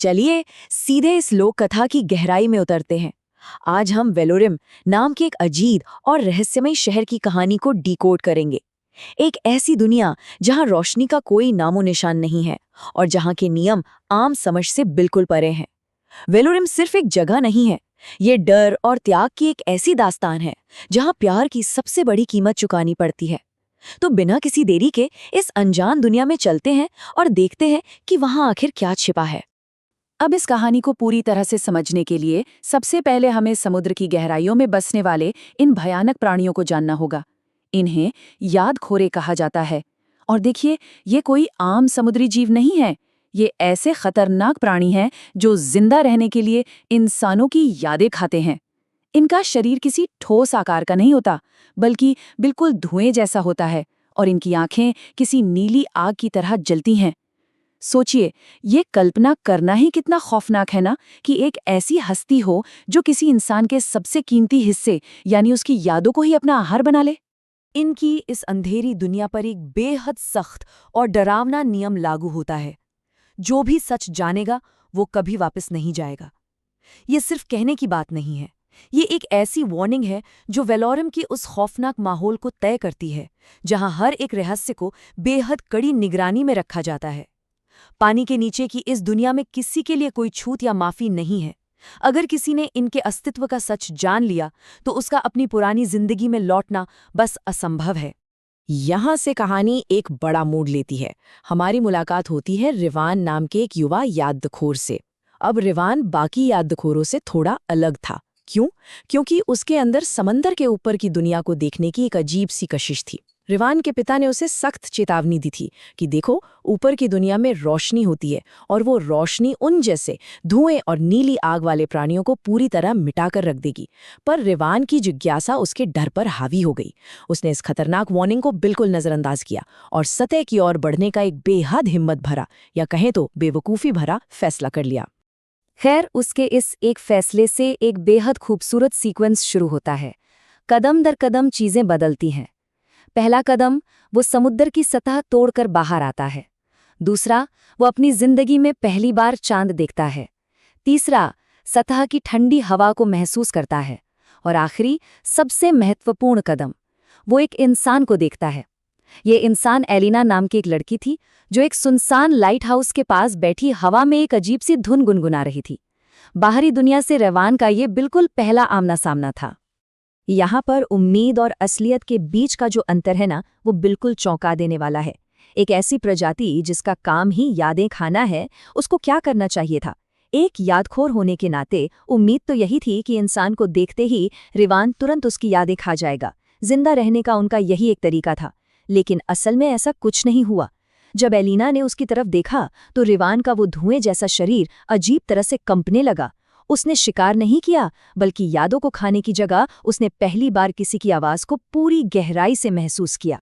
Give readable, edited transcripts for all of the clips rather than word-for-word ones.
चलिए सीधे इस लोक कथा की गहराई में उतरते हैं। आज हम वेलोरिम नाम के एक अजीब और रहस्यमय शहर की कहानी को डिकोड करेंगे। एक ऐसी दुनिया जहां रोशनी का कोई नामो निशान नहीं है और जहां के नियम आम समझ से बिल्कुल परे हैं। वेलोरिम सिर्फ एक जगह नहीं है, ये डर और त्याग की एक ऐसी दास्तान है जहां प्यार की सबसे बड़ी कीमत चुकानी पड़ती है। तो बिना किसी देरी के इस अनजान दुनिया में चलते हैं और देखते हैं कि वहां आखिर क्या छिपा है। अब इस कहानी को पूरी तरह से समझने के लिए सबसे पहले हमें समुद्र की गहराइयों में बसने वाले इन भयानक प्राणियों को जानना होगा। इन्हें यादखोरे कहा जाता है। और देखिए, ये कोई आम समुद्री जीव नहीं है। ये ऐसे खतरनाक प्राणी हैं जो जिंदा रहने के लिए इंसानों की यादें खाते हैं। इनका शरीर किसी ठोस आकार का नहीं होता, बल्कि बिल्कुल धुएं जैसा होता है और इनकी आंखें किसी नीली आग की तरह जलती हैं। सोचिए, ये कल्पना करना ही कितना खौफनाक है ना, कि एक ऐसी हस्ती हो जो किसी इंसान के सबसे कीमती हिस्से यानी उसकी यादों को ही अपना आहार बना ले। इनकी इस अंधेरी दुनिया पर एक बेहद सख्त और डरावना नियम लागू होता है। जो भी सच जानेगा वो कभी वापस नहीं जाएगा। ये सिर्फ कहने की बात नहीं है, ये एक ऐसी वार्निंग है जो वेलोरिम के उस खौफनाक माहौल को तय करती है जहां हर एक रहस्य को बेहद कड़ी निगरानी में रखा जाता है। पानी के नीचे की इस दुनिया में किसी के लिए कोई छूट या माफी नहीं है। अगर किसी ने इनके अस्तित्व का सच जान लिया तो उसका अपनी पुरानी जिंदगी में लौटना बस असंभव है। यहाँ से कहानी एक बड़ा मोड़ लेती है। हमारी मुलाकात होती है रिवान नाम के एक युवा यादखोर से। अब रिवान बाकी यादखोरों से थोड़ा अलग था। क्यों? क्योंकि उसके अंदर समंदर के ऊपर की दुनिया को देखने की एक अजीब सी कशिश थी। रिवान के पिता ने उसे सख्त चेतावनी दी थी कि देखो, ऊपर की दुनिया में रोशनी होती है और वो रोशनी उन जैसे धुएं और नीली आग वाले प्राणियों को पूरी तरह मिटाकर रख देगी। पर रिवान की जिज्ञासा उसके डर पर हावी हो गई। उसने इस खतरनाक वार्निंग को बिल्कुल नजरअंदाज किया और सतह की ओर बढ़ने का एक बेहद हिम्मत भरा, या कहें तो बेवकूफ़ी भरा, फैसला कर लिया। खैर, उसके इस एक फैसले से एक बेहद खूबसूरत सीक्वेंस शुरू होता है। कदम दर कदम चीजें बदलती हैं। पहला कदम, वो समुद्र की सतह तोड़कर बाहर आता है। दूसरा, वो अपनी जिंदगी में पहली बार चांद देखता है। तीसरा, सतह की ठंडी हवा को महसूस करता है। और आखिरी, सबसे महत्वपूर्ण कदम, वो एक इंसान को देखता है। ये इंसान एलिना नाम की एक लड़की थी जो एक सुनसान लाइट हाउस के पास बैठी हवा में एक अजीब सी धुन गुनगुना रही थी। बाहरी दुनिया से रिवान का ये बिल्कुल पहला आमना सामना था। यहाँ पर उम्मीद और असलियत के बीच का जो अंतर है ना, वो बिल्कुल चौंका देने वाला है। एक ऐसी प्रजाति जिसका काम ही यादें खाना है, उसको क्या करना चाहिए था? एक यादखोर होने के नाते उम्मीद तो यही थी कि इंसान को देखते ही रिवान तुरंत उसकी यादें खा जाएगा। जिंदा रहने का उनका यही एक तरीका था। लेकिन असल में ऐसा कुछ नहीं हुआ। जब एलिना ने उसकी तरफ देखा तो रिवान का वो धुएं जैसा शरीर अजीब तरह से कंपने लगा। उसने शिकार नहीं किया, बल्कि यादों को खाने की जगह उसने पहली बार किसी की आवाज को पूरी गहराई से महसूस किया।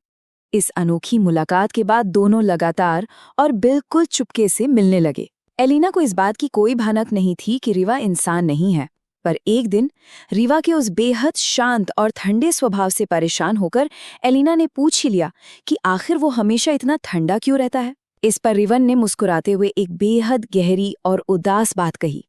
इस अनोखी मुलाकात के बाद दोनों लगातार और बिल्कुल चुपके से मिलने लगे। एलिना को इस बात की कोई भनक नहीं थी कि रिवा इंसान नहीं है। पर एक दिन रिवा के उस बेहद शांत और ठंडे स्वभाव से परेशान होकर एलिना ने पूछ ही लिया कि आखिर वो हमेशा इतना ठंडा क्यों रहता है। इस पर रिवन ने मुस्कुराते हुए एक बेहद गहरी और उदास बात कही,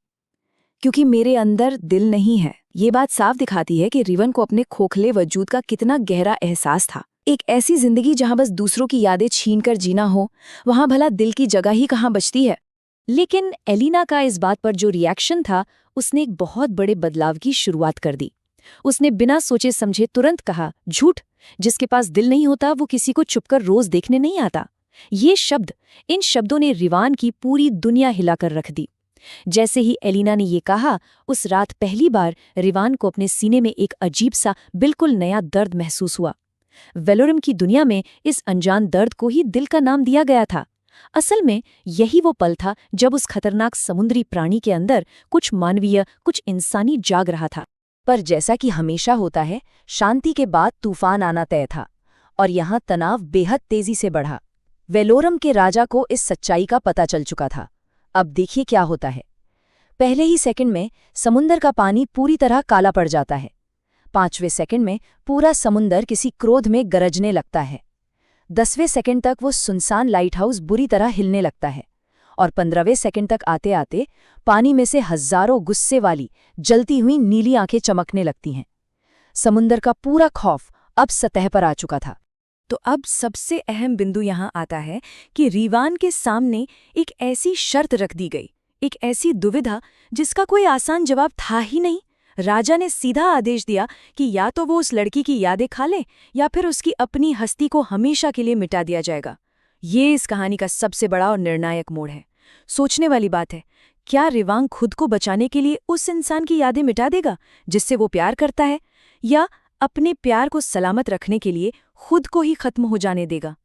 क्योंकि मेरे अंदर दिल नहीं है। ये बात साफ दिखाती है कि रिवन को अपने खोखले वजूद का कितना गहरा एहसास था। एक ऐसी जिंदगी जहां बस दूसरों की यादें छीनकर जीना हो, वहां भला दिल की जगह ही कहां बचती है। लेकिन एलिना का इस बात पर जो रिएक्शन था, उसने एक बहुत बड़े बदलाव की शुरुआत कर दी। उसने बिना सोचे समझे तुरंत कहा, झूठ! जिसके पास दिल नहीं होता वो किसी को चुपकर रोज देखने नहीं आता। इन शब्दों ने रिवान की पूरी दुनिया हिलाकर रख दी। जैसे ही एलिना ने ये कहा, उस रात पहली बार रिवान को अपने सीने में एक अजीब सा बिल्कुल नया दर्द महसूस हुआ। वेलोरिम की दुनिया में इस अनजान दर्द को ही दिल का नाम दिया गया था। असल में यही वो पल था जब उस खतरनाक समुद्री प्राणी के अंदर कुछ मानवीय, कुछ इंसानी जाग रहा था। पर जैसा कि हमेशा होता है, शांति के बाद तूफान आना तय था और यहाँ तनाव बेहद तेजी से बढ़ा। वेलोरम के राजा को इस सच्चाई का पता चल चुका था। अब देखिए क्या होता है। पहले ही सेकंड में समुंदर का पानी पूरी तरह काला पड़ जाता है। 5वें सेकंड में पूरा समुंदर किसी क्रोध में गरजने लगता है। 10वें सेकंड तक वो सुनसान लाइट हाउस बुरी तरह हिलने लगता है और 15वें सेकंड तक आते आते पानी में से हजारों गुस्से वाली जलती हुई नीली आंखें चमकने लगती हैं। समुंदर का पूरा खौफ अब सतह पर आ चुका था। तो अब सबसे अहम बिंदु यहाँ आता है कि रीवान के सामने एक ऐसी शर्त रख दी गई, एक ऐसी दुविधा जिसका कोई आसान जवाब था ही नहीं। राजा ने सीधा आदेश दिया कि या तो वो उस लड़की की यादें खा ले या फिर उसकी अपनी हस्ती को हमेशा के लिए मिटा दिया जाएगा। ये इस कहानी का सबसे बड़ा और निर्णायक मोड़ है। सोचने वाली बात है, क्या रिवांग खुद को बचाने के लिए उस इंसान की यादें मिटा देगा जिससे वो प्यार करता है, या अपने प्यार को सलामत रखने के लिए खुद को ही खत्म हो जाने देगा?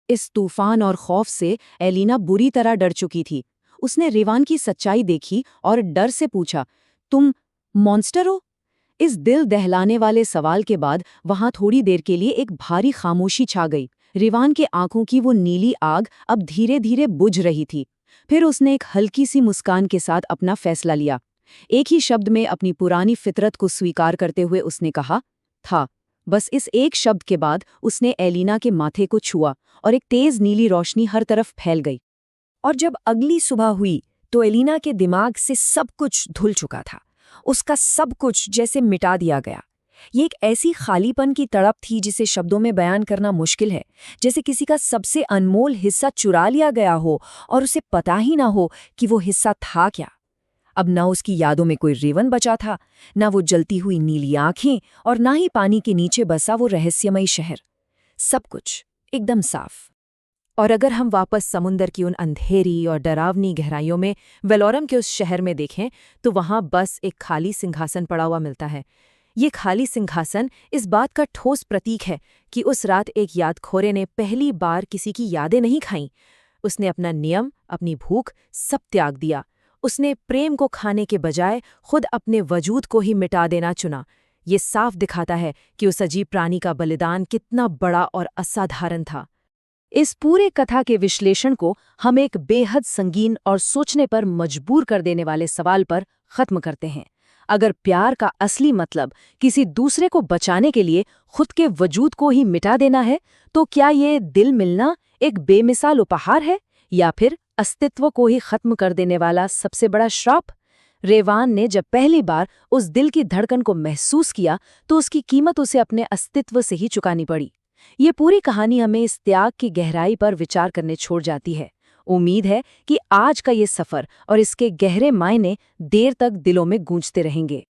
इस तूफान और खौफ से एलिना बुरी तरह डर चुकी थी। उसने रिवान की सच्चाई देखी और डर से पूछा, तुम मॉन्स्टर हो? इस दिल दहलाने वाले सवाल के बाद वहां थोड़ी देर के लिए एक भारी खामोशी छा गई। रिवान के आंखों की वो नीली आग अब धीरे धीरे बुझ रही थी। फिर उसने एक हल्की सी मुस्कान के साथ अपना फैसला लिया। एक ही शब्द में अपनी पुरानी फितरत को स्वीकार करते हुए उसने कहा था। बस इस एक शब्द के बाद उसने एलिना के माथे को छुआ और एक तेज नीली रोशनी हर तरफ फैल गई। और जब अगली सुबह हुई तो एलिना के दिमाग से सब कुछ धुल चुका था। उसका सब कुछ जैसे मिटा दिया गया। ये एक ऐसी खालीपन की तड़प थी जिसे शब्दों में बयान करना मुश्किल है। जैसे किसी का सबसे अनमोल हिस्सा चुरा लिया गया हो और उसे पता ही ना हो कि वो हिस्सा था क्या। अब ना उसकी यादों में कोई रेवन बचा था, ना वो जलती हुई नीली आंखें, और ना ही पानी के नीचे बसा वो रहस्यमयी शहर। सब कुछ एकदम साफ। और अगर हम वापस समुंदर की उन अंधेरी और डरावनी गहराइयों में वेलोरम के उस शहर में देखें तो वहां बस एक खाली सिंहासन पड़ा हुआ मिलता है। ये खाली सिंहासन इस बात का ठोस प्रतीक है कि उस रात एक यादखोरे ने पहली बार किसी की यादें नहीं खाईं। उसने अपना नियम, अपनी भूख सब त्याग दिया। उसने प्रेम को खाने के बजाय खुद अपने वजूद को ही मिटा देना चुना। ये साफ दिखाता है कि उस अजीब प्राणी का बलिदान कितना बड़ा और असाधारण था। इस पूरे कथा के विश्लेषण को हम एक बेहद संगीन और सोचने पर मजबूर कर देने वाले सवाल पर खत्म करते हैं। अगर प्यार का असली मतलब किसी दूसरे को बचाने के लिए खुद के वजूद को ही मिटा देना है, तो क्या ये दिल मिलना एक बेमिसाल उपहार है, या फिर अस्तित्व को ही खत्म कर देने वाला सबसे बड़ा श्राप? रेवान ने जब पहली बार उस दिल की धड़कन को महसूस किया तो उसकी कीमत उसे अपने अस्तित्व से ही चुकानी पड़ी। ये पूरी कहानी हमें इस त्याग की गहराई पर विचार करने छोड़ जाती है। उम्मीद है कि आज का ये सफ़र और इसके गहरे मायने देर तक दिलों में गूंजते रहेंगे।